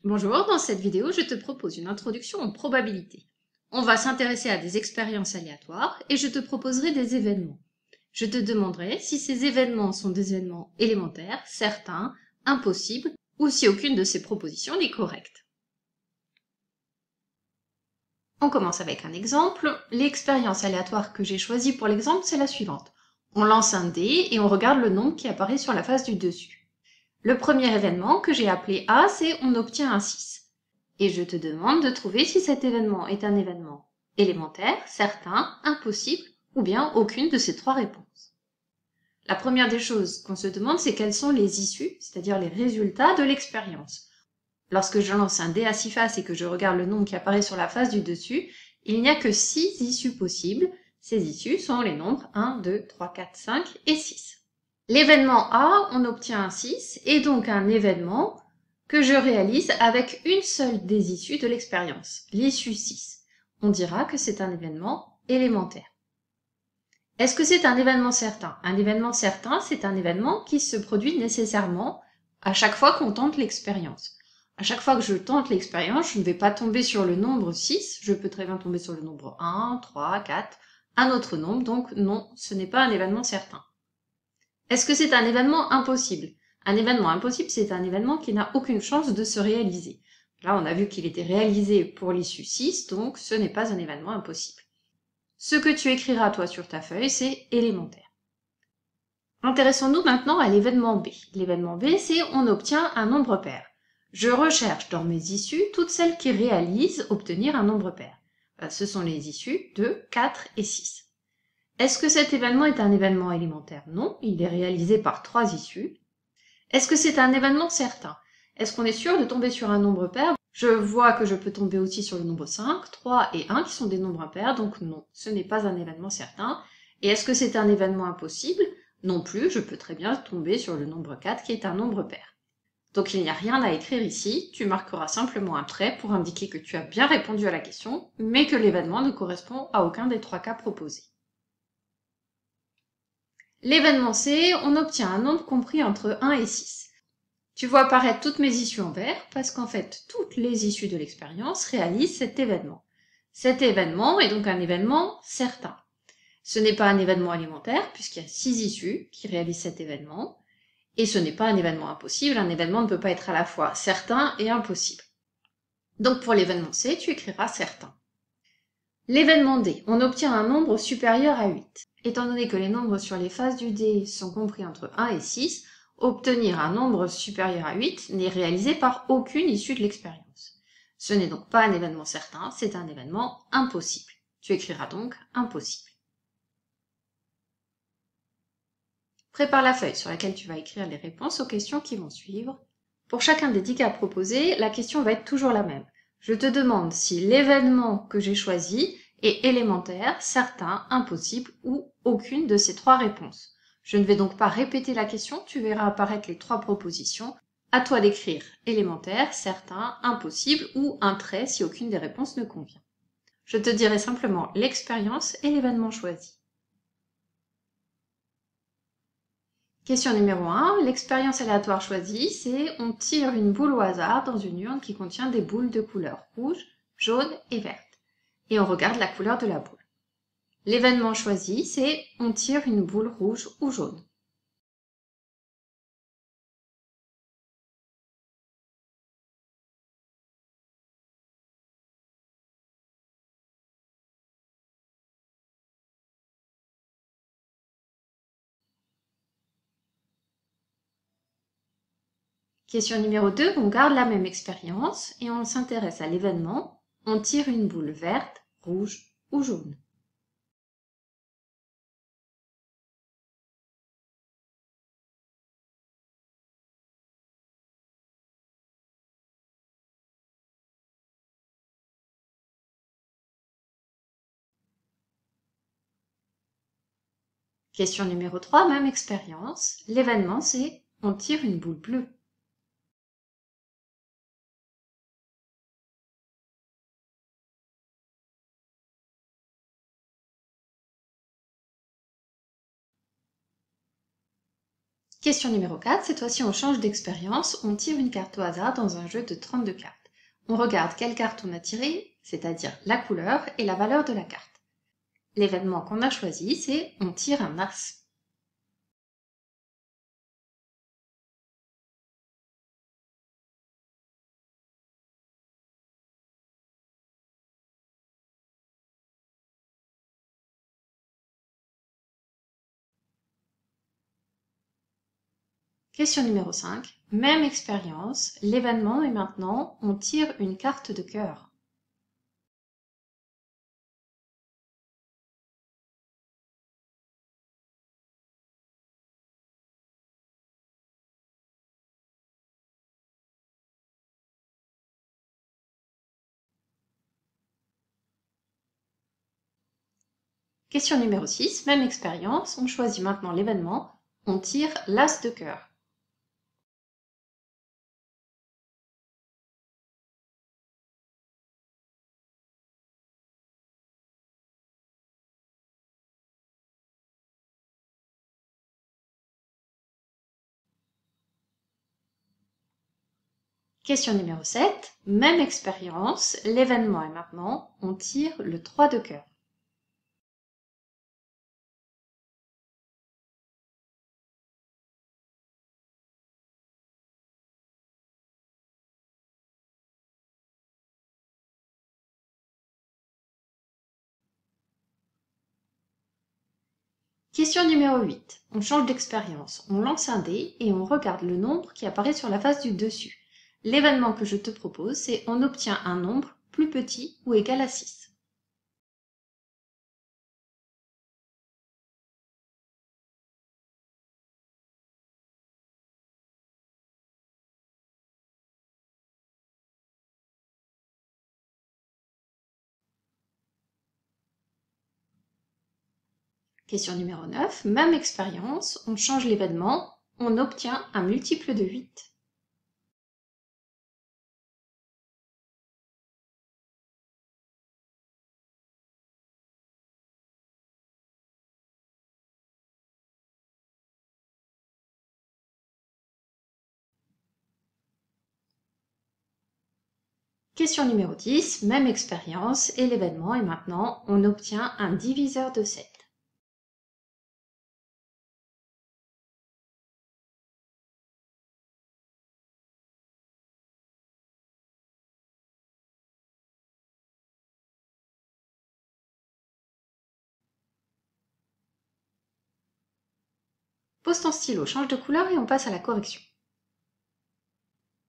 Bonjour, dans cette vidéo, je te propose une introduction aux probabilités. On va s'intéresser à des expériences aléatoires et je te proposerai des événements. Je te demanderai si ces événements sont des événements élémentaires, certains, impossibles, ou si aucune de ces propositions n'est correcte. On commence avec un exemple. L'expérience aléatoire que j'ai choisie pour l'exemple, c'est la suivante. On lance un dé et on regarde le nombre qui apparaît sur la face du dessus. Le premier événement que j'ai appelé A, c'est on obtient un 6. Et je te demande de trouver si cet événement est un événement élémentaire, certain, impossible, ou bien aucune de ces trois réponses. La première des choses qu'on se demande, c'est quelles sont les issues, c'est-à-dire les résultats de l'expérience. Lorsque je lance un dé à 6 faces et que je regarde le nombre qui apparaît sur la face du dessus, il n'y a que 6 issues possibles. Ces issues sont les nombres 1, 2, 3, 4, 5 et 6. L'événement A, on obtient un 6, et donc un événement que je réalise avec une seule des issues de l'expérience, l'issue 6. On dira que c'est un événement élémentaire. Est-ce que c'est un événement certain? Un événement certain, c'est un événement qui se produit nécessairement à chaque fois qu'on tente l'expérience. À chaque fois que je tente l'expérience, je ne vais pas tomber sur le nombre 6, je peux très bien tomber sur le nombre 1, 3, 4, un autre nombre, donc non, ce n'est pas un événement certain. Est-ce que c'est un événement impossible? Un événement impossible, c'est un événement qui n'a aucune chance de se réaliser. Là, on a vu qu'il était réalisé pour l'issue 6, donc ce n'est pas un événement impossible. Ce que tu écriras toi sur ta feuille, c'est élémentaire. Intéressons-nous maintenant à l'événement B. L'événement B, c'est on obtient un nombre pair. Je recherche dans mes issues toutes celles qui réalisent obtenir un nombre pair. Ce sont les issues 2, 4 et 6. Est-ce que cet événement est un événement élémentaire? Non, il est réalisé par 3 issues. Est-ce que c'est un événement certain? Est-ce qu'on est sûr de tomber sur un nombre pair? Je vois que je peux tomber aussi sur le nombre 5, 3 et 1 qui sont des nombres impairs, donc non, ce n'est pas un événement certain. Et est-ce que c'est un événement impossible? Non plus, je peux très bien tomber sur le nombre 4 qui est un nombre pair. Donc il n'y a rien à écrire ici, tu marqueras simplement un trait pour indiquer que tu as bien répondu à la question, mais que l'événement ne correspond à aucun des 3 cas proposés. L'événement C, on obtient un nombre compris entre 1 et 6. Tu vois apparaître toutes mes issues en vert parce qu'en fait, toutes les issues de l'expérience réalisent cet événement. Cet événement est donc un événement certain. Ce n'est pas un événement élémentaire puisqu'il y a 6 issues qui réalisent cet événement. Et ce n'est pas un événement impossible, un événement ne peut pas être à la fois certain et impossible. Donc pour l'événement C, tu écriras certain. L'événement D, on obtient un nombre supérieur à 8. Étant donné que les nombres sur les faces du dé sont compris entre 1 et 6, obtenir un nombre supérieur à 8 n'est réalisé par aucune issue de l'expérience. Ce n'est donc pas un événement certain, c'est un événement impossible. Tu écriras donc impossible. Prépare la feuille sur laquelle tu vas écrire les réponses aux questions qui vont suivre. Pour chacun des 10 cas proposés, la question va être toujours la même. Je te demande si l'événement que j'ai choisi est élémentaire, certain, impossible ou aucune de ces 3 réponses. Je ne vais donc pas répéter la question, tu verras apparaître les 3 propositions. À toi d'écrire élémentaire, certain, impossible ou un trait si aucune des réponses ne convient. Je te dirai simplement l'expérience et l'événement choisi. Question numéro 1, l'expérience aléatoire choisie, c'est on tire une boule au hasard dans une urne qui contient des boules de couleur rouge, jaune et verte. Et on regarde la couleur de la boule. L'événement choisi, c'est on tire une boule rouge ou jaune. Question numéro 2, on garde la même expérience et on s'intéresse à l'événement, on tire une boule verte, rouge ou jaune. Question numéro 3, même expérience. L'événement, c'est on tire une boule bleue. Question numéro 4, cette fois-ci on change d'expérience, on tire une carte au hasard dans un jeu de 32 cartes. On regarde quelle carte on a tirée, c'est-à-dire la couleur et la valeur de la carte. L'événement qu'on a choisi, c'est on tire un as. Question numéro 5. Même expérience, l'événement est maintenant, on tire une carte de cœur. Question numéro 6. Même expérience, on choisit maintenant l'événement, on tire l'as de cœur. Question numéro 7. Même expérience, l'événement est maintenant, on tire le 3 de cœur. Question numéro 8. On change d'expérience. On lance un dé et on regarde le nombre qui apparaît sur la face du dessus. L'événement que je te propose, c'est on obtient un nombre plus petit ou égal à 6. Question numéro 9. Même expérience, on change l'événement, on obtient un multiple de 8. Question numéro 10. Même expérience et l'événement est maintenant, on obtient un diviseur de 7. Pose ton stylo, change de couleur et on passe à la correction.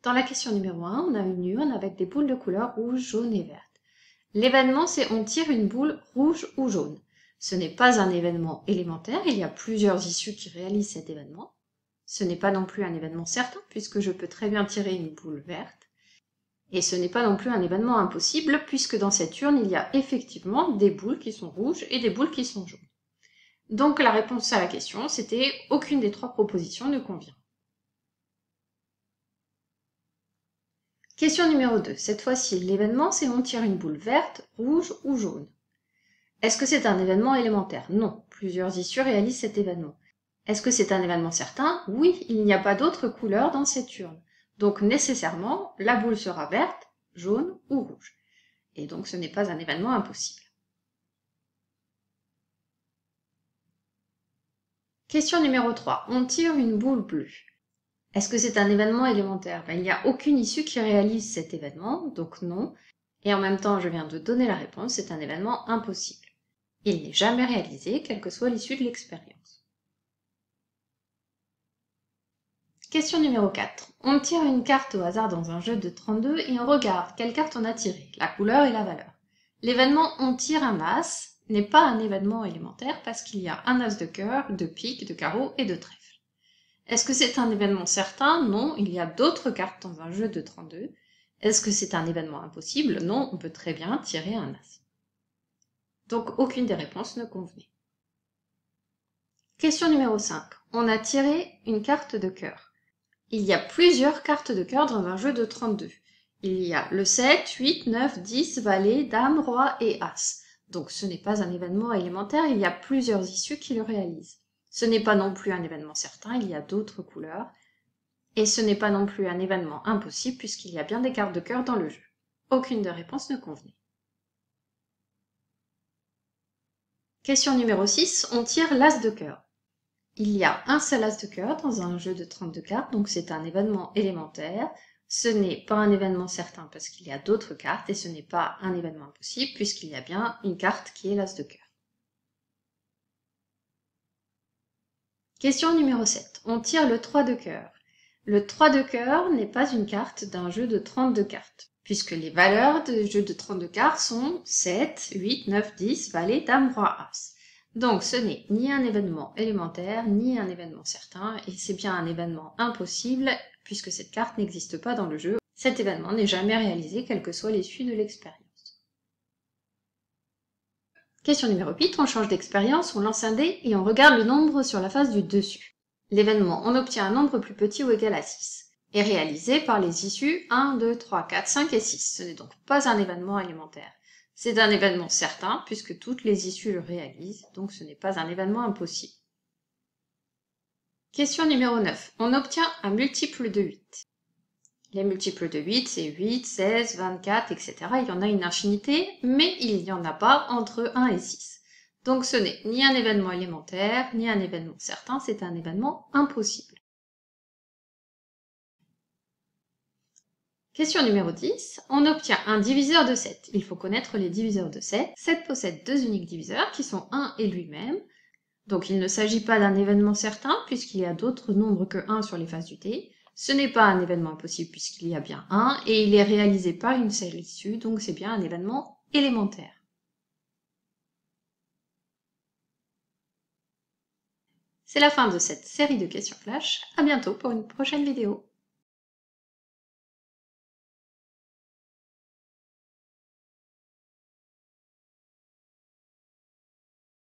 Dans la question numéro 1, on a une urne avec des boules de couleur rouge, jaune et verte. L'événement, c'est on tire une boule rouge ou jaune. Ce n'est pas un événement élémentaire, il y a plusieurs issues qui réalisent cet événement. Ce n'est pas non plus un événement certain, puisque je peux très bien tirer une boule verte. Et ce n'est pas non plus un événement impossible, puisque dans cette urne, il y a effectivement des boules qui sont rouges et des boules qui sont jaunes. Donc la réponse à la question, c'était aucune des trois propositions ne convient. Question numéro 2. Cette fois-ci, l'événement, c'est on tire une boule verte, rouge ou jaune. Est-ce que c'est un événement élémentaire? Non. Plusieurs issues réalisent cet événement. Est-ce que c'est un événement certain? Oui, il n'y a pas d'autre couleur dans cette urne. Donc nécessairement, la boule sera verte, jaune ou rouge. Et donc ce n'est pas un événement impossible. Question numéro 3. On tire une boule bleue. Est-ce que c'est un événement élémentaire? Il n'y a aucune issue qui réalise cet événement, donc non. Et en même temps, je viens de donner la réponse, c'est un événement impossible. Il n'est jamais réalisé, quelle que soit l'issue de l'expérience. Question numéro 4. On tire une carte au hasard dans un jeu de 32 et on regarde quelle carte on a tirée, la couleur et la valeur. L'événement on tire un as n'est pas un événement élémentaire parce qu'il y a un as de cœur, de pique, de carreau et de trèfle. Est-ce que c'est un événement certain? Non, il y a d'autres cartes dans un jeu de 32. Est-ce que c'est un événement impossible? Non, on peut très bien tirer un as. Donc aucune des réponses ne convenait. Question numéro 5. On a tiré une carte de cœur. Il y a plusieurs cartes de cœur dans un jeu de 32. Il y a le 7, 8, 9, 10, valet, dame, roi et as. Donc ce n'est pas un événement élémentaire, il y a plusieurs issues qui le réalisent. Ce n'est pas non plus un événement certain, il y a d'autres couleurs. Et ce n'est pas non plus un événement impossible puisqu'il y a bien des cartes de cœur dans le jeu. Aucune des réponses ne convenait. Question numéro 6, on tire l'as de cœur. Il y a un seul as de cœur dans un jeu de 32 cartes, donc c'est un événement élémentaire. Ce n'est pas un événement certain parce qu'il y a d'autres cartes et ce n'est pas un événement impossible puisqu'il y a bien une carte qui est l'as de cœur. Question numéro 7, on tire le 3 de cœur. Le 3 de cœur n'est pas une carte d'un jeu de 32 cartes, puisque les valeurs du jeu de 32 cartes sont 7, 8, 9, 10, valet, dame, roi, as. Donc ce n'est ni un événement élémentaire, ni un événement certain, et c'est bien un événement impossible, puisque cette carte n'existe pas dans le jeu. Cet événement n'est jamais réalisé, quelle que soit l'issue de l'expérience. Question numéro 8, on change d'expérience, on lance un dé et on regarde le nombre sur la face du dessus. L'événement, on obtient un nombre plus petit ou égal à 6, est réalisé par les issues 1, 2, 3, 4, 5 et 6. Ce n'est donc pas un événement élémentaire. C'est un événement certain, puisque toutes les issues le réalisent, donc ce n'est pas un événement impossible. Question numéro 9. On obtient un multiple de 8. Les multiples de 8, c'est 8, 16, 24, etc. Il y en a une infinité, mais il n'y en a pas entre 1 et 6. Donc ce n'est ni un événement élémentaire, ni un événement certain, c'est un événement impossible. Question numéro 10. On obtient un diviseur de 7. Il faut connaître les diviseurs de 7. 7 possède deux uniques diviseurs qui sont 1 et lui-même. Donc il ne s'agit pas d'un événement certain puisqu'il y a d'autres nombres que 1 sur les faces du dé. Ce n'est pas un événement impossible puisqu'il y a bien 1 et il est réalisé par une seule issue, donc c'est bien un événement élémentaire. C'est la fin de cette série de questions flash. À bientôt pour une prochaine vidéo.